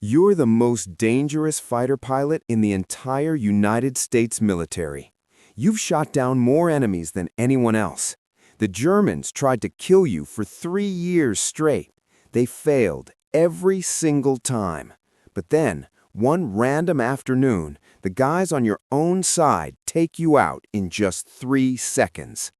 You're the most dangerous fighter pilot in the entire United States military. You've shot down more enemies than anyone else. The Germans tried to kill you for 3 years straight. They failed every single time. But then, one random afternoon, the guys on your own side take you out in just 3 seconds.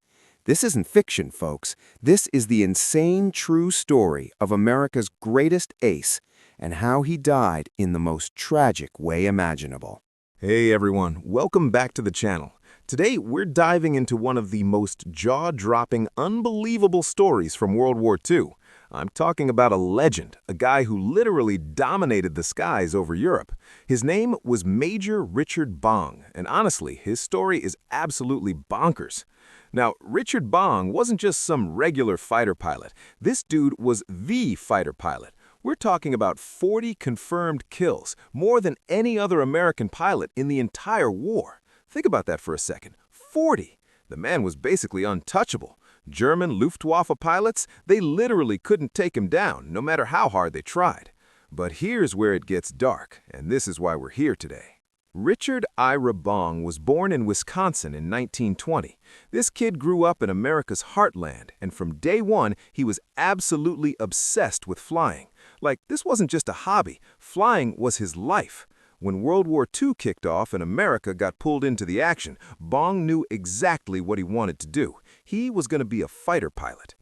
This isn't fiction, folks. This is the insane true story of America's greatest ace, and how he died in the most tragic way imaginable. Hey everyone, welcome back to the channel. Today we're diving into one of the most jaw-dropping, unbelievable stories from World War II. I'm talking about a legend, a guy who literally dominated the skies over Europe. His name was Major Richard Bong, and honestly, his story is absolutely bonkers. Now, Richard Bong wasn't just some regular fighter pilot. This dude was the fighter pilot. We're talking about 40 confirmed kills, more than any other American pilot in the entire war. Think about that for a second. 40! The man was basically untouchable. German Luftwaffe pilots, they literally couldn't take him down, no matter how hard they tried. But here's where it gets dark, and this is why we're here today. Richard Ira Bong was born in Wisconsin in 1920. This kid grew up in America's heartland, and from day one, he was absolutely obsessed with flying. Like, this wasn't just a hobby. Flying was his life. When World War II kicked off and America got pulled into the action, Bong knew exactly what he wanted to do. He was going to be a fighter pilot.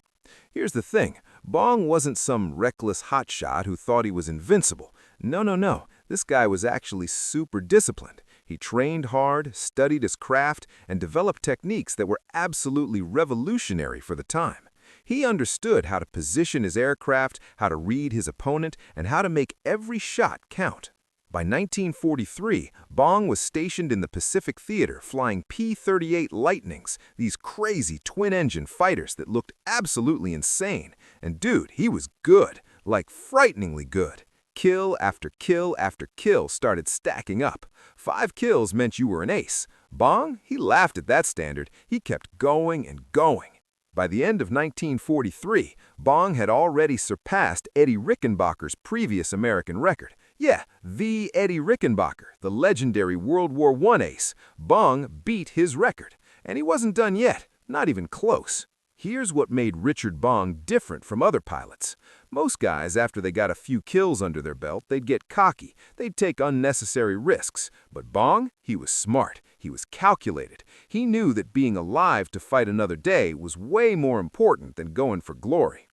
Here's the thing. Bong wasn't some reckless hotshot who thought he was invincible. No. This guy was actually super disciplined. He trained hard, studied his craft, and developed techniques that were absolutely revolutionary for the time. He understood how to position his aircraft, how to read his opponent, and how to make every shot count. By 1943, Bong was stationed in the Pacific Theater flying P-38 Lightnings, these crazy twin-engine fighters that looked absolutely insane. And dude, he was good, like frighteningly good. Kill after kill after kill started stacking up. 5 kills meant you were an ace. Bong, he laughed at that standard. He kept going and going. By the end of 1943, Bong had already surpassed Eddie Rickenbacker's previous American record. Yeah, the Eddie Rickenbacker, the legendary World War I ace. Bong beat his record. And he wasn't done yet, not even close. Here's what made Richard Bong different from other pilots. Most guys, after they got a few kills under their belt, they'd get cocky. They'd take unnecessary risks. But Bong, he was smart. He was calculated. He knew that being alive to fight another day was way more important than going for glory.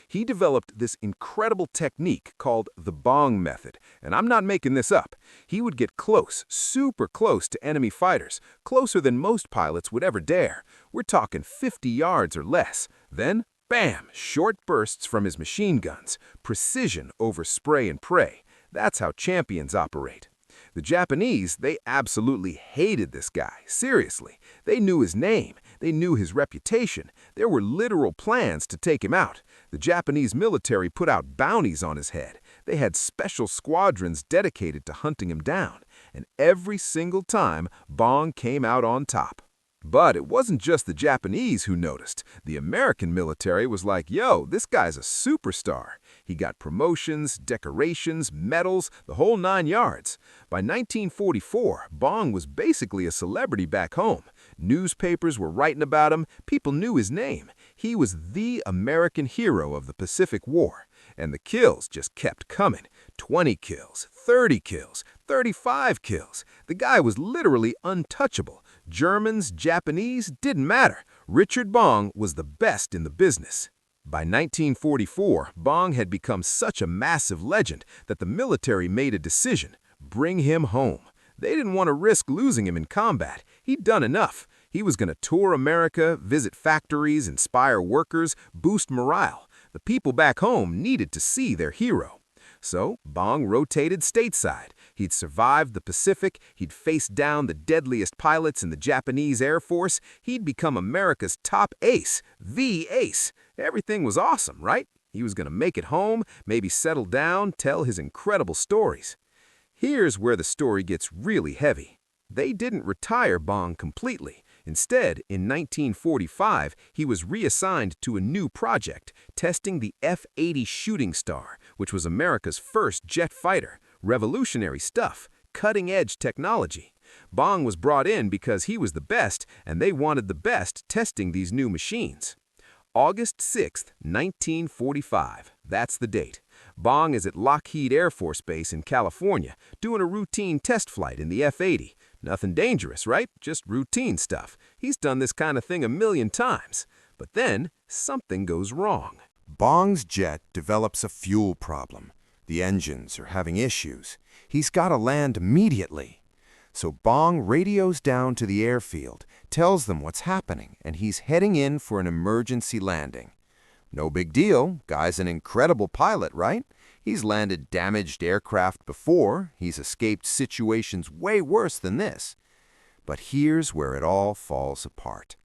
He developed this incredible technique called the Bong method, and I'm not making this up. He would get close, super close to enemy fighters, closer than most pilots would ever dare. We're talking 50 yards or less. Then, bam, short bursts from his machine guns, precision over spray and pray. That's how champions operate. The Japanese, they absolutely hated this guy, seriously. They knew his name, they knew his reputation. There were literal plans to take him out. The Japanese military put out bounties on his head. They had special squadrons dedicated to hunting him down. And every single time, Bong came out on top. But it wasn't just the Japanese who noticed. The American military was like, yo, this guy's a superstar. He got promotions, decorations, medals, the whole 9 yards. By 1944, Bong was basically a celebrity back home. Newspapers were writing about him. People knew his name. He was the American hero of the Pacific War. And the kills just kept coming. 20 kills, 30 kills, 35 kills. The guy was literally untouchable. Germans, Japanese, didn't matter. Richard Bong was the best in the business. By 1944, Bong had become such a massive legend that the military made a decision: bring him home. They didn't want to risk losing him in combat. He'd done enough. He was going to tour America, visit factories, inspire workers, boost morale. The people back home needed to see their hero. So, Bong rotated stateside. He'd survived the Pacific, he'd faced down the deadliest pilots in the Japanese Air Force, he'd become America's top ace, the ace. Everything was awesome, right? He was going to make it home, maybe settle down, tell his incredible stories. Here's where the story gets really heavy. They didn't retire Bong completely. Instead, in 1945, he was reassigned to a new project, testing the F-80 Shooting Star, which was America's first jet fighter. Revolutionary stuff, cutting-edge technology. Bong was brought in because he was the best, and they wanted the best testing these new machines. August 6, 1945. That's the date. Bong is at Lockheed Air Force Base in California, doing a routine test flight in the F-80. Nothing dangerous, right? Just routine stuff. He's done this kind of thing a million times. But then, something goes wrong. Bong's jet develops a fuel problem. The engines are having issues. He's got to land immediately. So Bong radios down to the airfield, tells them what's happening, and he's heading in for an emergency landing. No big deal. Guy's an incredible pilot, right? He's landed damaged aircraft before. He's escaped situations way worse than this. But here's where it all falls apart.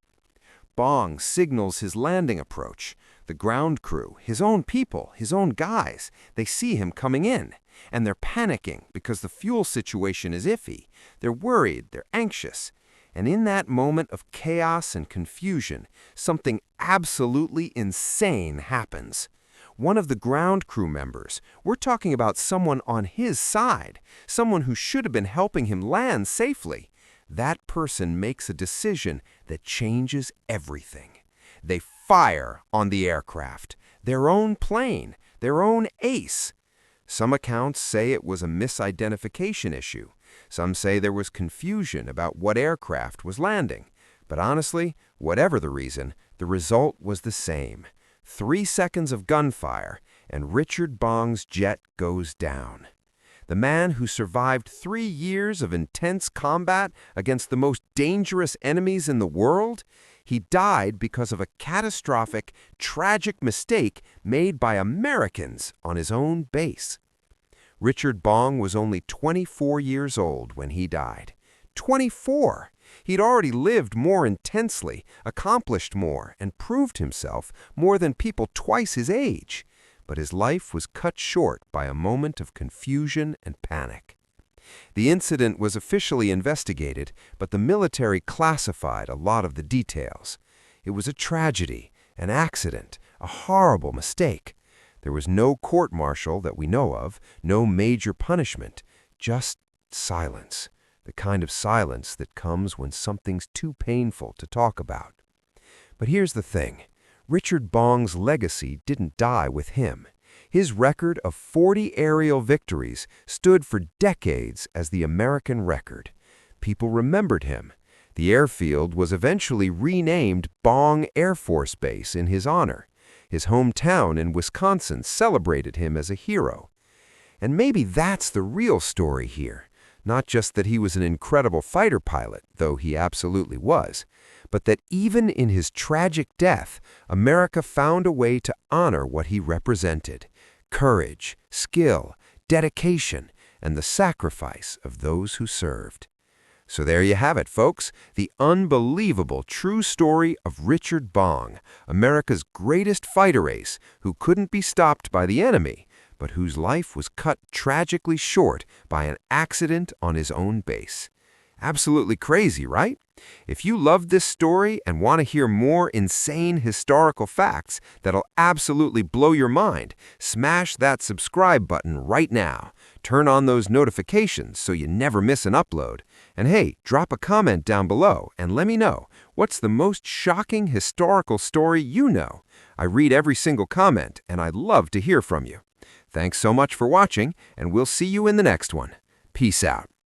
Bong signals his landing approach. The ground crew, his own people, his own guys, they see him coming in. And they're panicking because the fuel situation is iffy. They're worried, they're anxious. And in that moment of chaos and confusion, something absolutely insane happens. One of the ground crew members, we're talking about someone on his side, someone who should have been helping him land safely. That person makes a decision that changes everything. They fire on the aircraft, their own plane, their own ace. Some accounts say it was a misidentification issue. Some say there was confusion about what aircraft was landing. But honestly, whatever the reason, the result was the same. 3 seconds of gunfire, and Richard Bong's jet goes down. The man who survived 3 years of intense combat against the most dangerous enemies in the world, he died because of a catastrophic, tragic mistake made by Americans on his own base. Richard Bong was only 24 years old when he died. 24! He'd already lived more intensely, accomplished more, and proved himself more than people twice his age. But his life was cut short by a moment of confusion and panic. The incident was officially investigated, but the military classified a lot of the details. It was a tragedy, an accident, a horrible mistake. There was no court-martial that we know of, no major punishment, just silence, the kind of silence that comes when something's too painful to talk about. But here's the thing. Richard Bong's legacy didn't die with him. His record of 40 aerial victories stood for decades as the American record. People remembered him. The airfield was eventually renamed Bong Air Force Base in his honor. His hometown in Wisconsin celebrated him as a hero. And maybe that's the real story here. Not just that he was an incredible fighter pilot, though he absolutely was, but that even in his tragic death, America found a way to honor what he represented: courage, skill, dedication, and the sacrifice of those who served. So there you have it, folks, the unbelievable true story of Richard Bong, America's greatest fighter ace who couldn't be stopped by the enemy, but whose life was cut tragically short by an accident on his own base. Absolutely crazy, right? If you loved this story and want to hear more insane historical facts that'll absolutely blow your mind, smash that subscribe button right now. Turn on those notifications so you never miss an upload. And hey, drop a comment down below and let me know, what's the most shocking historical story you know? I read every single comment and I'd love to hear from you. Thanks so much for watching, and we'll see you in the next one. Peace out.